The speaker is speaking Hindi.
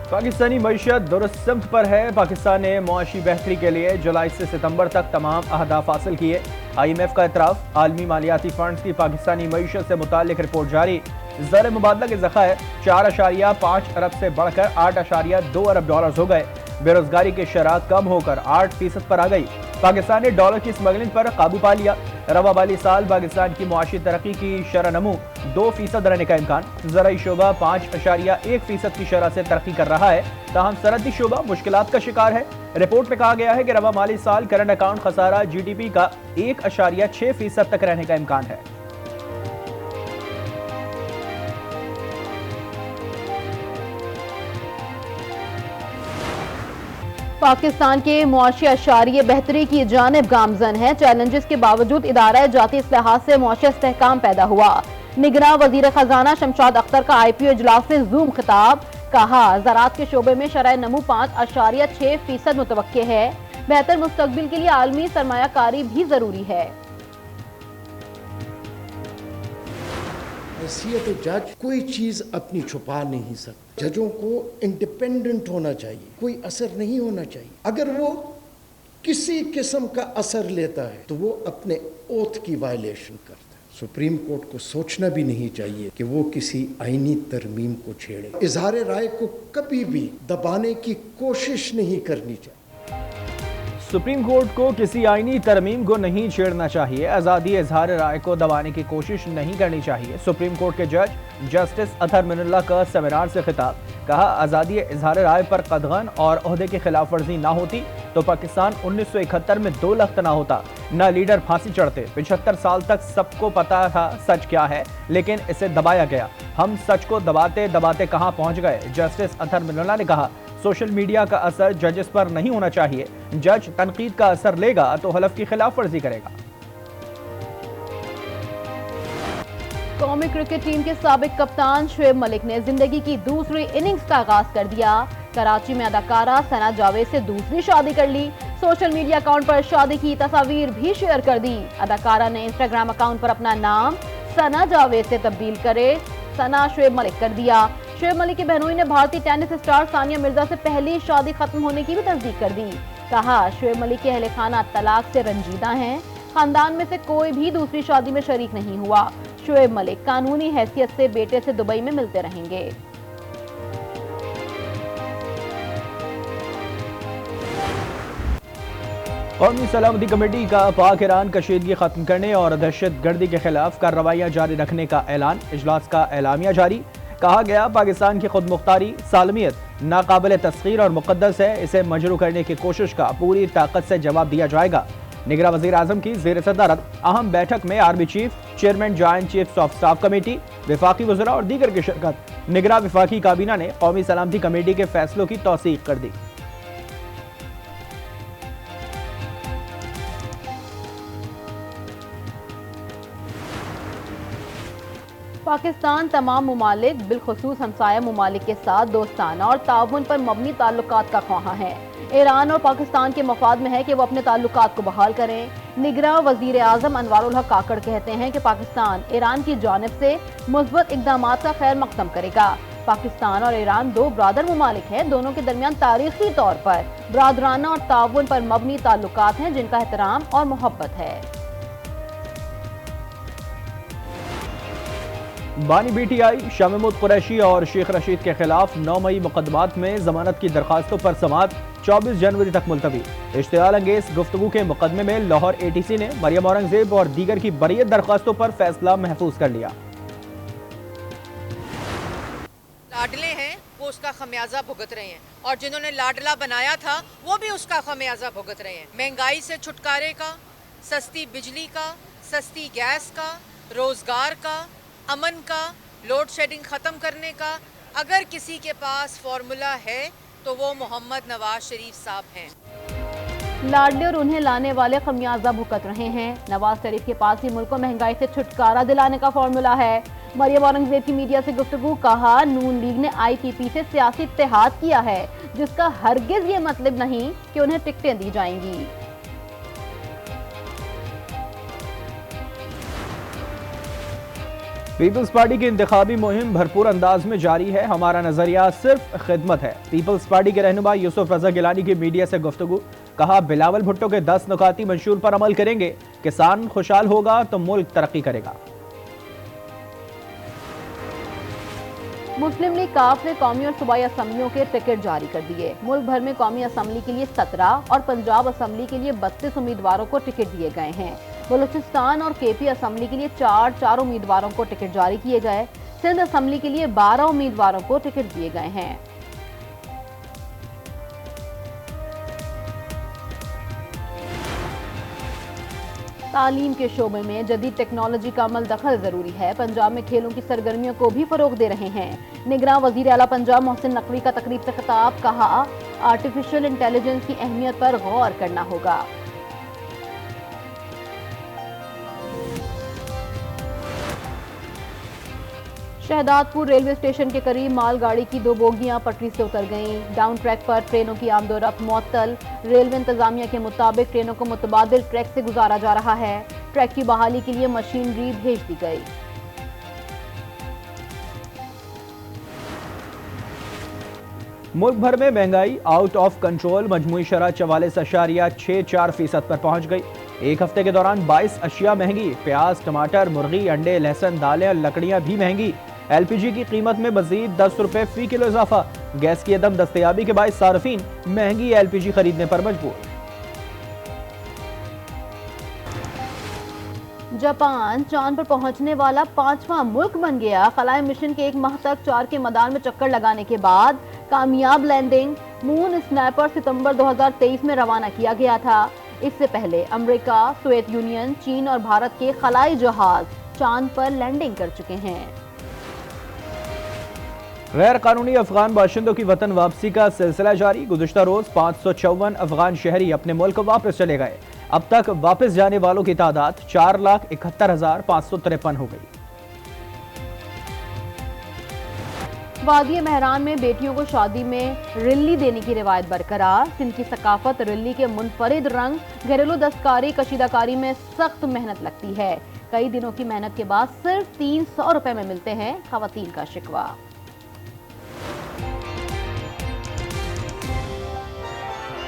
पाकिस्तानी मईशत दुरुस्त सिमत पर है। पाकिस्तान ने मुआशी बेहतरी के लिए जुलाई से सितंबर तक तमाम अहदाफ हासिल किए। IMF का इतराफ। आलमी मालियाती फंड की पाकिस्तानी मईशत से मुतालिक रिपोर्ट जारी। ज़र मुबादला के ज़खायर 4.5 अरब से बढ़कर 8.2 अरब डॉलर हो गए। बेरोजगारी की शरह कम होकर 8% पर आ गई। पाकिस्तान ने डॉलर की स्मगलिंग पर काबू पा लिया। रवा वाली साल पाकिस्तान की मुआशी तरक्की की शरह नमू 2% रहने का इम्कान। ज़राई शोबा 5.1% की शरह से तरक्की कर रहा है। ताहम सनअती शोबा मुश्किलात का शिकार है। रिपोर्ट में कहा गया है कि रवा माली साल करंट अकाउंट खसारा GDP का 1.6% तक रहने का इम्कान है। पाकिस्तान के मुआशी अशारिये बेहतरी की जानिब गामजन है। चैलेंजेस के बावजूद इदारा जाती इस्लाहात से मुआशी इस्तेहकाम पैदा हुआ। निगरान वजीर खजाना शमशाद अख्तर का IPO इजलास से जूम खिताब। कहा, ज़राअत के शोबे में शरह नमू 5.6% मुतवक्के है। बेहतर मुस्तकबिल के लिए आलमी सरमायाकारी भी जरूरी है। हैसियत जज कोई चीज अपनी छुपा नहीं सकती। जजों को इंडिपेंडेंट होना चाहिए, कोई असर नहीं होना चाहिए। अगर वो किसी किस्म का असर लेता है तो वो अपने ओथ की वायलेशन करता है। सुप्रीम कोर्ट को सोचना भी नहीं चाहिए कि वो किसी आईनी तरमीम को छेड़े। इजहार राय को कभी भी दबाने की कोशिश नहीं करनी चाहिए। सुप्रीम कोर्ट को किसी आईनी तरमीम को नहीं छेड़ना चाहिए। आज़ादी इजहार राय को दबाने की कोशिश नहीं करनी चाहिए। सुप्रीम कोर्ट के जज जस्टिस अतहर मिनुल्लाह का सेमिनार से खिताब। कहा, आज़ादी इजहार राय पर कदगन और ओहदे की खिलाफ वर्जी ना होती तो पाकिस्तान 1971 में 2 लख्त ना होता, न लीडर फांसी चढ़ते। 75 साल तक सबको पता था सच क्या है, लेकिन इसे दबाया गया। हम सच को दबाते दबाते कहां पहुंच गए। जस्टिस अतहर मिनुल्लाह ने कहा, सोशल मीडिया का असर जजेस पर नहीं होना चाहिए। जज तनकीद का असर लेगा तो हलफ की खिलाफ वर्जी करेगा। कौमी क्रिकेट टीम के साबिक कप्तान शुएब मलिक ने जिंदगी की दूसरी इनिंग्स का आगाज कर दिया। कराची में अदाकारा सना जावेद से दूसरी शादी कर ली। सोशल मीडिया अकाउंट पर शादी की तस्वीर भी शेयर कर दी। अदाकारा ने इंस्टाग्राम अकाउंट पर अपना नाम सना जावेद से तब्दील करे सना शुएब मलिक कर दिया। शुएब मलिक की बहनोई ने भारतीय टेनिस स्टार सानिया मिर्जा से पहली शादी खत्म होने की भी तस्दीक कर दी। कहा, शुएब मलिक के अहले खाना तलाक से रंजीदा हैं। खानदान में से कोई भी दूसरी शादी में शरीक नहीं हुआ। शुएब मलिक कानूनी हैसियत से बेटे से दुबई में मिलते रहेंगे। कौमी सलामती कमेटी का पाक ईरान कशीदगी खत्म करने और दहशत गर्दी के खिलाफ कार्रवाइयां जारी रखने का ऐलान। इजलास का एलामिया जारी। कहा गया, पाकिस्तान की खुद मुख्तारी सालमियत नाकाबिल तस्खीर और मुकद्दस है। इसे मजरू करने की कोशिश का पूरी ताकत से जवाब दिया जाएगा। निगरान वज़ीर आज़म की ज़ेर सदारत अहम बैठक में army chief, chairman joint chiefs of staff committee, वफाकी वज़रा और दीगर की शिरकत। निगरान वफाकी काबीना ने कौमी सलामती कमेटी के फैसलों की तौसीक कर दी। पाकिस्तान तमाम मुमालिक बिलखुसूस हमसाया मुमालिक के साथ दोस्ताना और ताउन पर मबनी ताल्लुकात का ख्वाह है। ईरान और पाकिस्तान के मफाद में है कि वो अपने ताल्लुकात को बहाल करें। निगरान वजीर आज़म अनवारुल हक काकड़ कहते हैं कि पाकिस्तान ईरान की जानिब से मुस्बत इक़दामात का खैर मकदम करेगा। पाकिस्तान और ईरान 2 ब्रादर मुमालिक हैं। दोनों के दरमियान तारीखी तौर पर ब्रादराना और ताउन पर मबनी ताल्लुकात हैं, जिनका एहतराम और मोहब्बत है। बानी BTI शाह महमूद कुरैशी और शेख रशीद के खिलाफ 9 मई मुकदमात में जमानत की दरखास्तों पर समाअत 24 जनवरी तक मुलतवी। इश्तियाल अंगेज गुफ्तगू के मुकदमे में लाहौर ATC ने मरियम औरंगजेब और दीगर की बरीयत दरखास्तों पर फैसला महफूज कर लिया। लाडले हैं वो उसका खमियाजा भुगत रहे हैं, और जिन्होंने लाडला बनाया था वो भी उसका खमियाजा भुगत रहे हैं। महंगाई से छुटकारे का, सस्ती बिजली का, सस्ती गैस का, रोजगार का, अमन का, लोड शेडिंग ख़त्म करने का अगर किसी के पास फॉर्मूला है तो वो मोहम्मद नवाज शरीफ साहब हैं। लाडले और उन्हें लाने वाले खमियाजा भुगत रहे हैं। नवाज शरीफ के पास ही मुल्क को महंगाई से छुटकारा दिलाने का फॉर्मूला है। मरियम औरंगजेब की मीडिया से गुफ्तगू। कहा, नून लीग ने ITP से सियासी इत्तेहाद किया है, जिसका हरगिज ये मतलब नहीं कि उन्हें टिकटें दी जाएंगी। पीपल्स पार्टी की इंतखाबी मुहिम भरपूर अंदाज में जारी है। हमारा नजरिया सिर्फ खिदमत है। पीपल्स पार्टी के रहनुमा यूसुफ रजा गिलानी की मीडिया से गुफ्तगू। कहा, बिलावल भुट्टो के 10 नुकाती मंशूर पर अमल करेंगे। किसान खुशहाल होगा तो मुल्क तरक्की करेगा। मुस्लिम लीग काफ ने कौमी और सूबाई असम्बलियों के टिकट जारी कर दिए। मुल्क भर में कौमी असम्बली के लिए 17 और पंजाब असम्बली के लिए 32 उम्मीदवारों को टिकट दिए गए हैं। बलूचिस्तान और केपी असम्बली के लिए 4 उम्मीदवारों को टिकट जारी किए गए। सिंध असम्बली के लिए 12 उम्मीदवारों को टिकट दिए गए हैं। तालीम के शोबे में जदीद टेक्नोलॉजी का अमल दखल जरूरी है। पंजाब में खेलों की सरगर्मियों को भी फरोग दे रहे हैं। निगरान वजीर आला पंजाब मोहसिन नकवी का तकरीब से खिताब। कहा, आर्टिफिशियल इंटेलिजेंस की अहमियत पर गौर करना होगा। शहदादपुर रेलवे स्टेशन के करीब मालगाड़ी की 2 बोगियां पटरी से उतर गईं। डाउन ट्रैक पर ट्रेनों की आमदोरफ्त मुअत्तल। रेलवे इंतजामिया के मुताबिक ट्रेनों को मुतबादिल ट्रैक से गुजारा जा रहा है। ट्रैक की बहाली के लिए मशीनरी भेज दी गई। मुल्क भर में महंगाई आउट ऑफ कंट्रोल। मजमूई शरह 44.64% पर पहुंच गई। एक हफ्ते के दौरान 22 अशिया महंगी। प्याज, टमाटर, मुर्गी, अंडे, लहसुन, दालें और लकड़ियां भी महंगी। एलपीजी की कीमत में मजीद 10 रुपए फी किलो इजाफा। गैस की अदम दस्तयाबी के बायस सार्फिन महंगी एलपीजी खरीदने पर मजबूर। जापान चांद पर पहुंचने वाला 5वां मुल्क बन गया। खलाए मिशन के 1 माह तक चांद के मैदान में चक्कर लगाने के बाद कामयाब लैंडिंग। मून स्नैपर सितंबर 2023 में रवाना किया गया था। इससे पहले अमेरिका, सोवियत यूनियन, चीन और भारत के खलाई जहाज चांद पर लैंडिंग कर चुके हैं। गैर कानूनी अफगान बाशिंदों की वतन वापसी का सिलसिला जारी। गुज़िश्ता रोज 554 अफगान शहरी अपने मुल्क वापस चले गए। अब तक वापस जाने वालों की तादाद 4,71,553 हो गई। वादी मेहरान में बेटियों को शादी में रिल्ली देने की रिवायत बरकरार। सिंध की सकाफत रिल्ली के मुनफरिद रंग, घरेलू दस्तकारी, कशीदाकारी में सख्त मेहनत लगती है। कई दिनों की मेहनत के बाद सिर्फ 300 रुपए में मिलते हैं। खवातीन का शिकवा।